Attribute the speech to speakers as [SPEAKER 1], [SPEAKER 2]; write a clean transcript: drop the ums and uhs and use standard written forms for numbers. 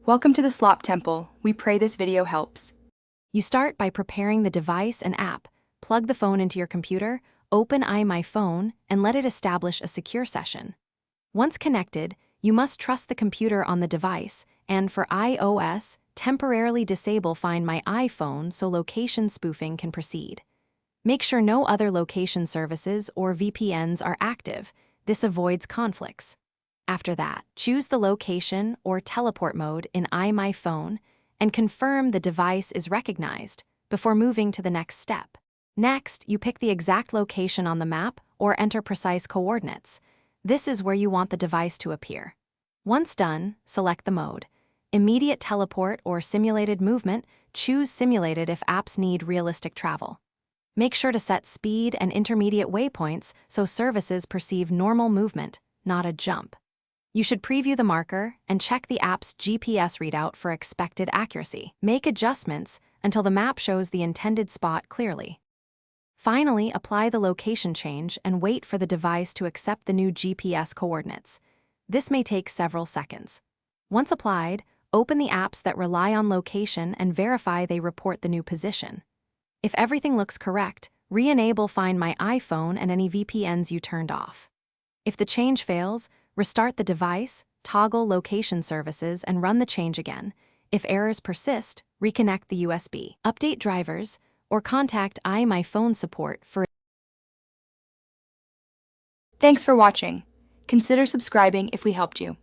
[SPEAKER 1] Welcome to the Slop Temple. We pray this video helps.
[SPEAKER 2] You start by preparing the device and app. Plug the phone into your computer, open Imyfone, and let it establish a secure session. Once connected, you must trust the computer on the device, and for iOS, temporarily disable Find My iPhone so location spoofing can proceed. Make sure no other location services or VPNs are active. This avoids conflicts. After that, choose the location or teleport mode in Imyfone and confirm the device is recognized before moving to the next step. Next, you pick the exact location on the map or enter precise coordinates. This is where you want the device to appear. Once done, select the mode. Immediate teleport or simulated movement, choose simulated if apps need realistic travel. Make sure to set speed and intermediate waypoints so services perceive normal movement, not a jump. You should preview the marker and check the app's GPS readout for expected accuracy. Make adjustments until the map shows the intended spot clearly. Finally, apply the location change and wait for the device to accept the new GPS coordinates. This may take several seconds. Once applied, open the apps that rely on location and verify they report the new position. If everything looks correct, re-enable Find My iPhone and any VPNs you turned off. If the change fails, restart the device, toggle location services, and run the change again. If errors persist, reconnect the USB, update drivers, or contact Imyfone support for.
[SPEAKER 1] Thanks for watching. Consider subscribing if we helped you.